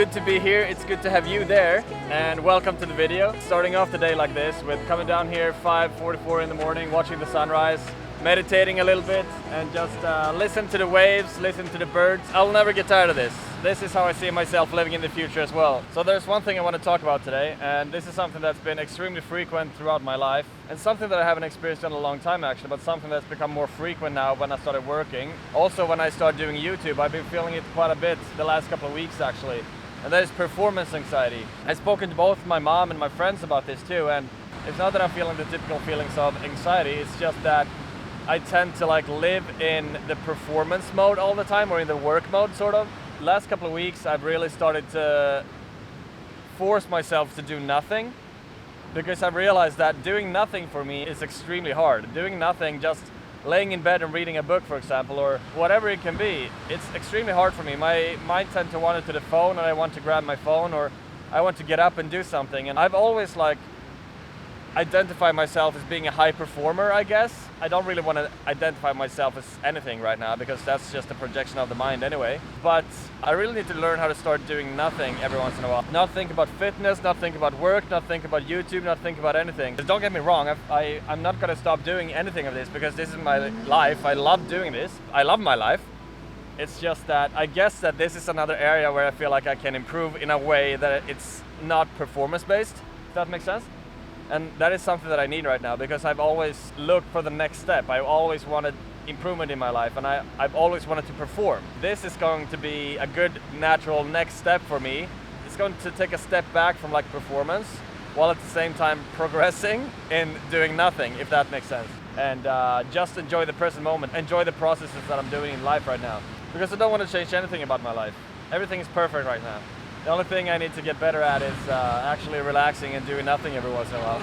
good to be here, it's good to have you there, and welcome to the video. Starting off the day like this with coming down here 5:44 in the morning, watching the sunrise, meditating a little bit, and just listen to the waves, listen to the birds. I'll never get tired of this. This is how I see myself living in the future as well. So there's one thing I want to talk about today, and this is something that's been extremely frequent throughout my life, and something that I haven't experienced in a long time actually, but something that's become more frequent now when I started working. Also when I started doing YouTube, I've been feeling it quite a bit the last couple of weeks actually, and that is performance anxiety. I've spoken to both my mom and my friends about this too, and it's not that I'm feeling the typical feelings of anxiety, it's just that I tend to live in the performance mode all the time, or in the work mode sort of. Last couple of weeks I've really started to force myself to do nothing, because I've realized that doing nothing for me is extremely hard. Doing nothing, just laying in bed and reading a book for example, or whatever it can be, it's extremely hard for me. My mind tends to wander to the phone, and I want to grab my phone, or I want to get up and do something. And I've always identify myself as being a high performer, I guess. I don't really want to identify myself as anything right now, because that's just a projection of the mind anyway. But I really need to learn how to start doing nothing every once in a while. Not think about fitness, not think about work, not think about YouTube, not think about anything. Just don't get me wrong, I'm not going to stop doing anything of this, because this is my life. I love doing this. I love my life. It's just that I guess that this is another area where I feel like I can improve in a way that it's not performance-based, if that makes sense. And that is something that I need right now, because I've always looked for the next step. I've always wanted improvement in my life, and I've always wanted to perform. This is going to be a good natural next step for me. It's going to take a step back from performance, while at the same time progressing in doing nothing, if that makes sense. And just enjoy the present moment, enjoy the processes that I'm doing in life right now. Because I don't want to change anything about my life. Everything is perfect right now. The only thing I need to get better at is actually relaxing and doing nothing every once in a while.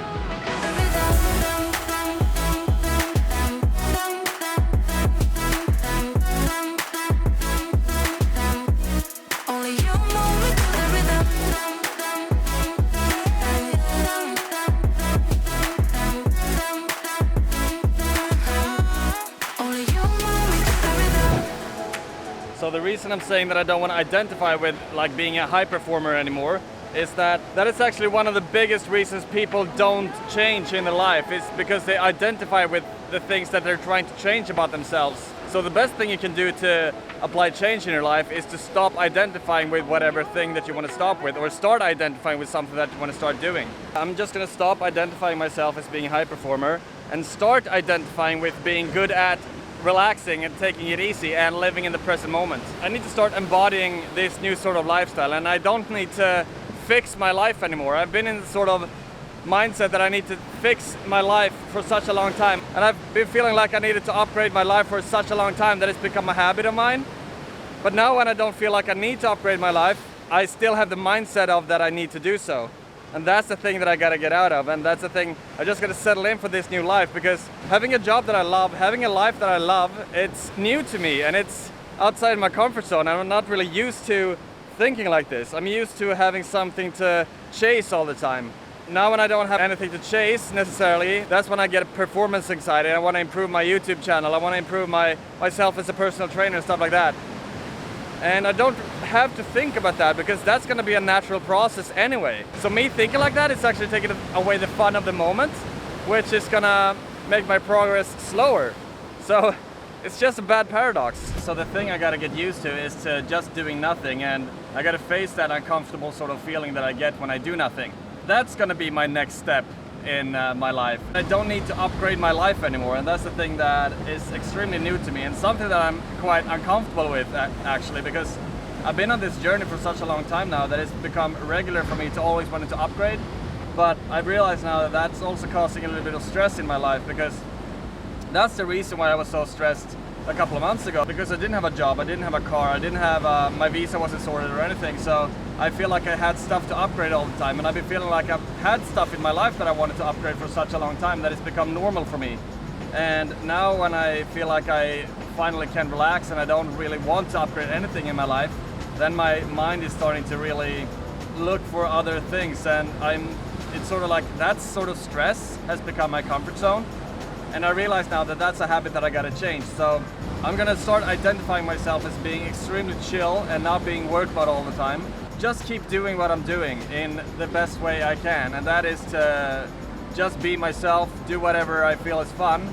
So the reason I'm saying that I don't want to identify with being a high performer anymore is that is actually one of the biggest reasons people don't change in their life. It's because they identify with the things that they're trying to change about themselves. So the best thing you can do to apply change in your life is to stop identifying with whatever thing that you want to stop with, or start identifying with something that you want to start doing. I'm just going to stop identifying myself as being a high performer and start identifying with being good at relaxing and taking it easy and living in the present moment. I need to start embodying this new sort of lifestyle, and I don't need to fix my life anymore. I've been in the sort of mindset that I need to fix my life for such a long time, and I've been feeling like I needed to upgrade my life for such a long time that it's become a habit of mine. But now when I don't feel like I need to upgrade my life, I still have the mindset of that I need to do so. And that's the thing that I gotta get out of, and that's the thing I just gotta settle in for this new life, because having a job that I love, having a life that I love, it's new to me and it's outside my comfort zone. I'm not really used to thinking like this. I'm used to having something to chase all the time. Now when I don't have anything to chase necessarily, that's when I get performance anxiety. I want to improve my YouTube channel, I want to improve myself as a personal trainer and stuff like that. And I don't have to think about that, because that's going to be a natural process anyway. So me thinking like that is actually taking away the fun of the moment, which is going to make my progress slower. So it's just a bad paradox. So the thing I got to get used to is to just doing nothing, and I got to face that uncomfortable sort of feeling that I get when I do nothing. That's going to be my next step in my life. I don't need to upgrade my life anymore, and that's the thing that is extremely new to me, and something that I'm quite uncomfortable with actually, because I've been on this journey for such a long time now that it's become regular for me to always want to upgrade. But I've realized now that that's also causing a little bit of stress in my life, because that's the reason why I was so stressed a couple of months ago, because I didn't have a job, I didn't have a car, I didn't have my visa wasn't sorted or anything, so I feel like I had stuff to upgrade all the time, and I've been feeling like I've had stuff in my life that I wanted to upgrade for such a long time that it's become normal for me. And now when I feel like I finally can relax and I don't really want to upgrade anything in my life, then my mind is starting to really look for other things, and it's sort of like that sort of stress has become my comfort zone. And I realize now that that's a habit that I gotta change. So I'm gonna start identifying myself as being extremely chill and not being work mode all the time. just keep doing what I'm doing in the best way I can, and that is to just be myself, do whatever I feel is fun,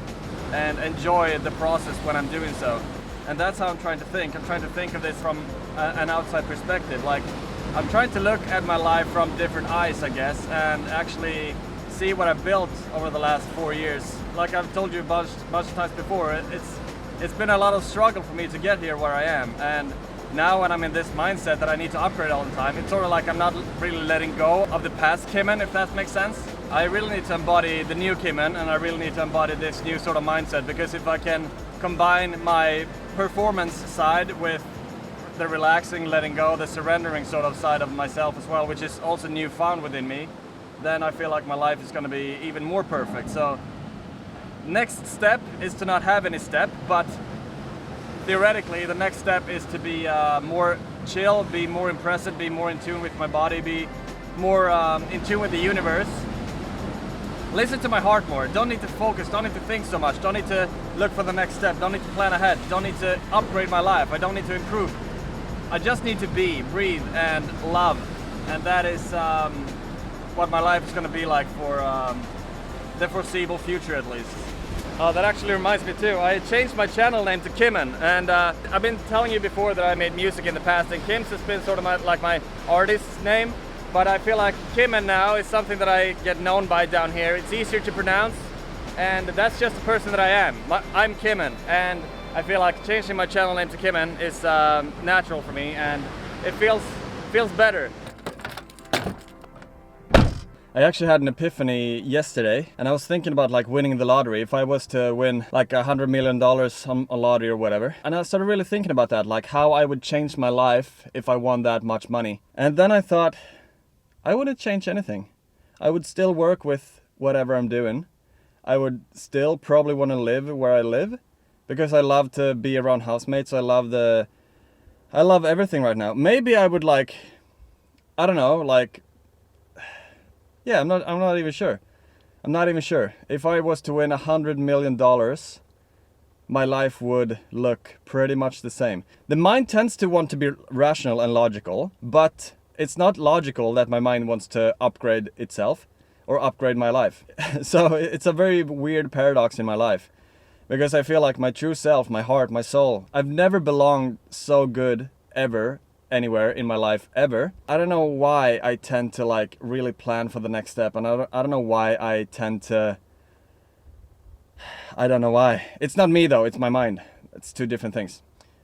and enjoy the process when I'm doing so. And that's how I'm trying to think. I'm trying to think of this from an outside perspective. Like, I'm trying to look at my life from different eyes, I guess, and actually see what I've built over the last 4 years. Like I've told you a bunch of times before, it's been a lot of struggle for me to get here where I am. And now when I'm in this mindset that I need to upgrade all the time, it's sort of like I'm not really letting go of the past Kimmen, if that makes sense. I really need to embody the new Kimmen, and I really need to embody this new sort of mindset, because if I can combine my performance side with the relaxing, letting go, the surrendering sort of side of myself as well, which is also newfound within me, then I feel like my life is going to be even more perfect. So next step is to not have any step, but theoretically the next step is to be more chill, be more impressive, be more in tune with my body, be more in tune with the universe. Listen to my heart more. Don't need to focus, don't need to think so much, don't need to look for the next step, don't need to plan ahead, don't need to upgrade my life, I don't need to improve. I just need to be, breathe, and love. And that is what my life is going to be like for the foreseeable future, at least. That actually reminds me too, I changed my channel name to Kimmen, and I've been telling you before that I made music in the past, and Kim's has been sort of my artist's name, but I feel like Kimmen now is something that I get known by down here. It's easier to pronounce, and that's just the person that I am. I'm Kimmen, and I feel like changing my channel name to Kimmen is natural for me, and it feels better. I actually had an epiphany yesterday, and I was thinking about like winning the lottery. If I was to win like $100 million on a lottery or whatever, and I started really thinking about that, like how I would change my life if I won that much money. And then I thought, I wouldn't change anything. I would still work with whatever I'm doing. I would still probably want to live where I live, because I love to be around housemates. I love everything right now. Maybe I would like, I don't know, like, yeah, I'm not even sure. I'm not even sure. If I was to win $100 million, my life would look pretty much the same. The mind tends to want to be rational and logical, but it's not logical that my mind wants to upgrade itself or upgrade my life. So it's a very weird paradox in my life, because I feel like my true self, my heart, my soul, I've never belonged so good ever anywhere in my life ever. I don't know why I tend to like really plan for the next step, and I don't know why I tend to, I don't know why. It's not me though, it's my mind. It's two different things.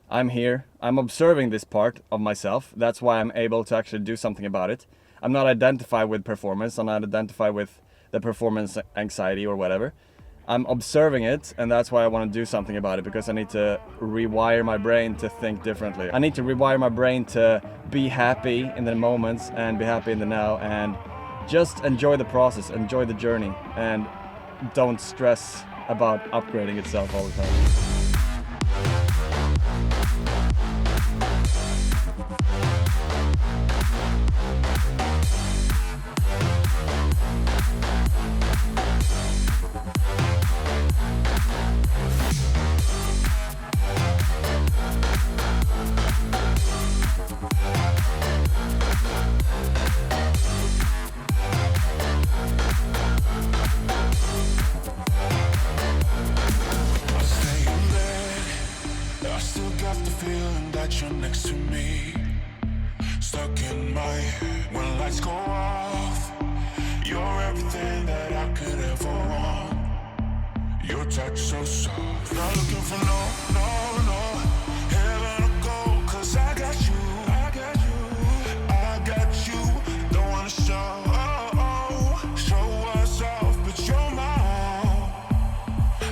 I'm here, I'm observing this part of myself. That's why I'm able to actually do something about it. I'm not identified with performance, I'm not identified with the performance anxiety or whatever. I'm observing it, and that's why I want to do something about it, because I need to rewire my brain to think differently. I need to rewire my brain to be happy in the moments and be happy in the now, and just enjoy the process, enjoy the journey, and don't stress about upgrading itself all the time. You're next to me, stuck in my head when lights go off. You're everything that I could ever want. Your touch so soft. Not looking for no heaven or gold, 'cause I got you. Don't wanna show us off, but you're my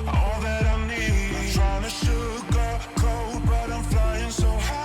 all that I need. I'm trying to sugarcoat, but I'm flying so high.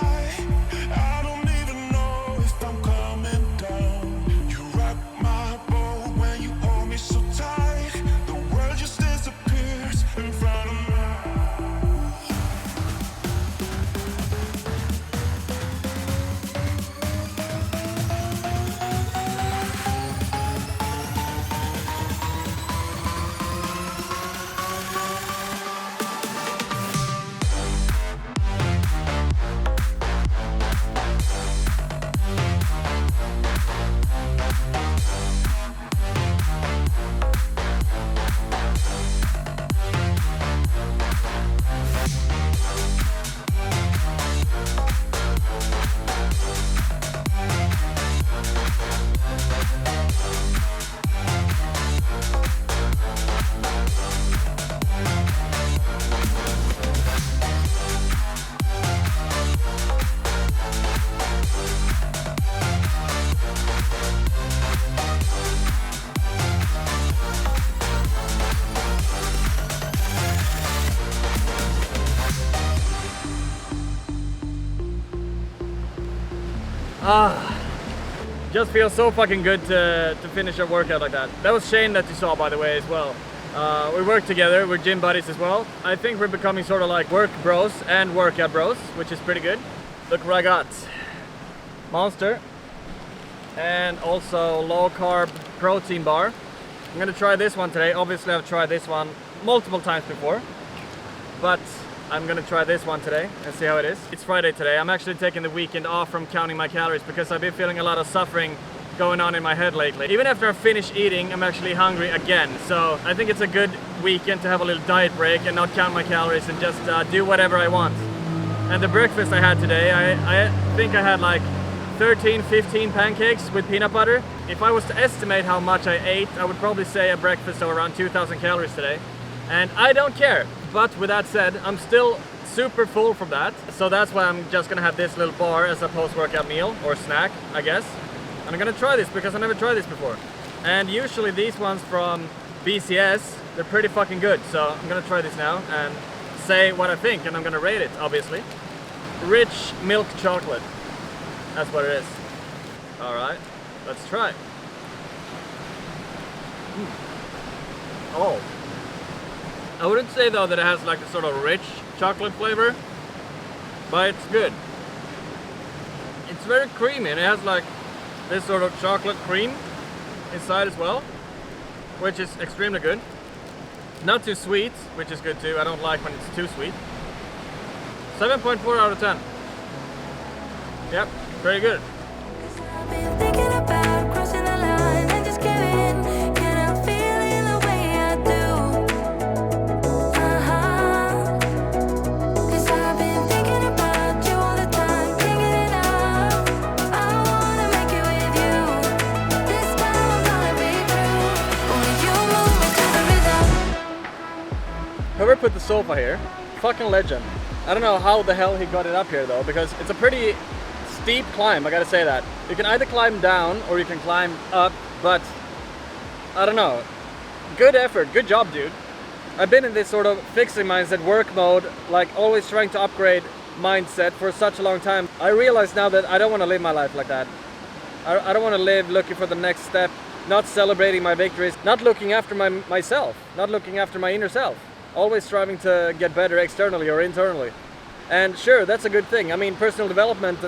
Just feels so fucking good to finish a workout like that. That was Shane that you saw, by the way, as well. We work together, we're gym buddies as well. I think we're becoming sort of like work bros and workout bros, which is pretty good. Look what I got. Monster. And also low carb protein bar. I'm gonna try this one today. Obviously I've tried this one multiple times before, but I'm gonna try this one today and see how it is. It's Friday today. I'm actually taking the weekend off from counting my calories because I've been feeling a lot of suffering going on in my head lately. Even after I finish eating, I'm actually hungry again. So I think it's a good weekend to have a little diet break and not count my calories and just do whatever I want. And the breakfast I had today, I think I had like 13, 15 pancakes with peanut butter. If I was to estimate how much I ate, I would probably say a breakfast of around 2,000 calories today. And I don't care. But with that said, I'm still super full from that. So that's why I'm just gonna have this little bar as a post-workout meal or snack, I guess. And I'm gonna try this because I never tried this before. And usually these ones from BCS, they're pretty fucking good. So I'm gonna try this now and say what I think, and I'm gonna rate it, obviously. Rich milk chocolate. That's what it is. All right, let's try. Oh. I wouldn't say though that it has like a sort of rich chocolate flavor, but it's good. It's very creamy and it has like this sort of chocolate cream inside as well, which is extremely good. Not too sweet, which is good too. I don't like when it's too sweet. 7.4 out of 10. Yep, very good. Whoever put the sofa here, fucking legend. I don't know how the hell he got it up here though, because it's a pretty steep climb, I gotta say that. You can either climb down or you can climb up, but I don't know. Good effort, good job, dude. I've been in this sort of fixing mindset, work mode, like always trying to upgrade mindset for such a long time. I realize now that I don't want to live my life like that. I don't want to live looking for the next step, not celebrating my victories, not looking after myself, not looking after my inner self. Always striving to get better externally or internally. And sure, that's a good thing. I mean, personal development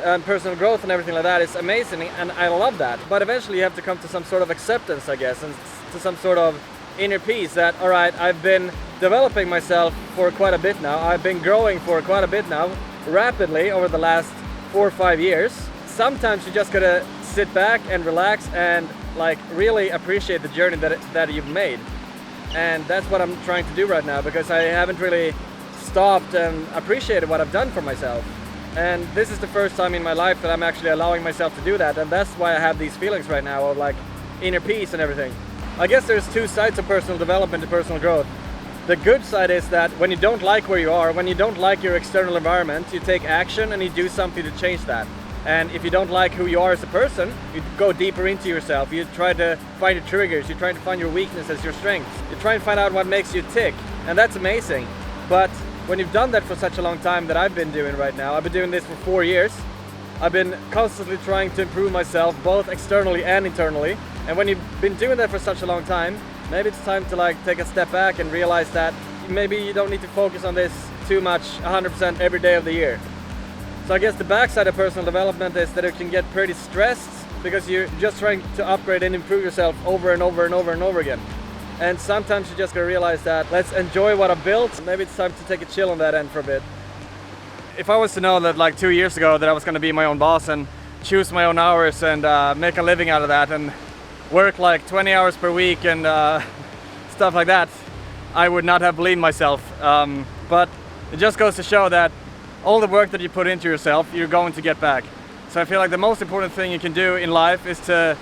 and personal growth and everything like that is amazing, and I love that. But eventually you have to come to some sort of acceptance, I guess, and to some sort of inner peace that, all right, I've been developing myself for quite a bit now. I've been growing for quite a bit now, rapidly over the last 4 or 5 years. Sometimes you just gotta sit back and relax and like really appreciate the journey that you've made. And that's what I'm trying to do right now, because I haven't really stopped and appreciated what I've done for myself. And this is the first time in my life that I'm actually allowing myself to do that, and that's why I have these feelings right now of like inner peace and everything. I guess there's two sides of personal development and personal growth. The good side is that when you don't like where you are, when you don't like your external environment, you take action and you do something to change that. And if you don't like who you are as a person, you go deeper into yourself. You try to find your triggers, you try to find your weaknesses, your strengths. You try and find out what makes you tick, and that's amazing. But when you've done that for such a long time that I've been doing right now, I've been doing this for 4 years. I've been constantly trying to improve myself, both externally and internally. And when you've been doing that for such a long time, maybe it's time to like take a step back and realize that maybe you don't need to focus on this too much 100% every day of the year. So I guess the backside of personal development is that it can get pretty stressed because you're just trying to upgrade and improve yourself over and over and over and over again. And sometimes you just gotta realize that let's enjoy what I've built. Maybe it's time to take a chill on that end for a bit. If I was to know that like 2 years ago that I was gonna be my own boss and choose my own hours and make a living out of that and work like 20 hours per week and stuff like that, I would not have believed myself. But it just goes to show that all the work that you put into yourself, you're going to get back. So I feel like the most important thing you can do in life is to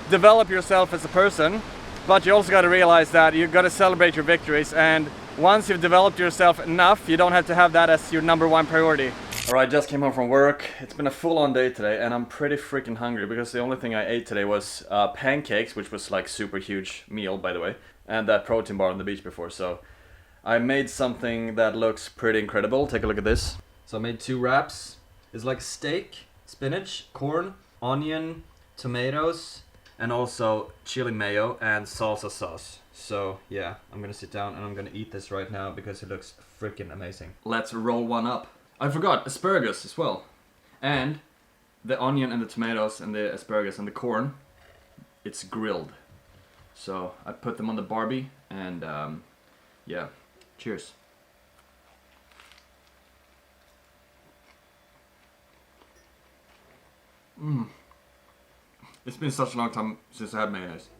develop yourself as a person, but you also got to realize that you got to celebrate your victories, and once you've developed yourself enough, you don't have to have that as your #1 priority. Alright, just came home from work. It's been a full-on day today and I'm pretty freaking hungry because the only thing I ate today was pancakes, which was like super huge meal, by the way, and that protein bar on the beach before. So I made something that looks pretty incredible. Take a look at this. So I made 2 wraps. It's like a steak. spinach, corn, onion, tomatoes, and also chili mayo and salsa sauce. So yeah, I'm gonna sit down and I'm gonna eat this right now because it looks freaking amazing. Let's roll one up. I forgot asparagus as well. And the onion and the tomatoes and the asparagus and the corn, it's grilled. So I put them on the Barbie and yeah, cheers. It's been such a long time since I had mayonnaise.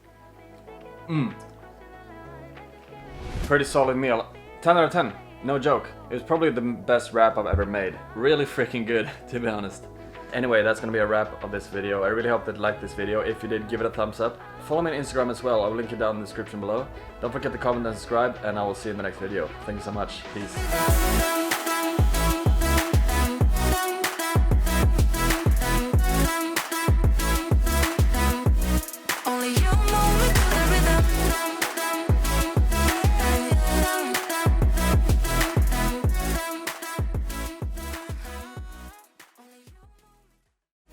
Pretty solid meal. 10 out of 10. No joke. It was probably the best wrap I've ever made. Really freaking good, to be honest. Anyway, that's gonna be a wrap of this video. I really hope that you liked this video. If you did, give it a thumbs up. Follow me on Instagram as well. I will link it down in the description below. Don't forget to comment and subscribe, and I will see you in the next video. Thank you so much. Peace.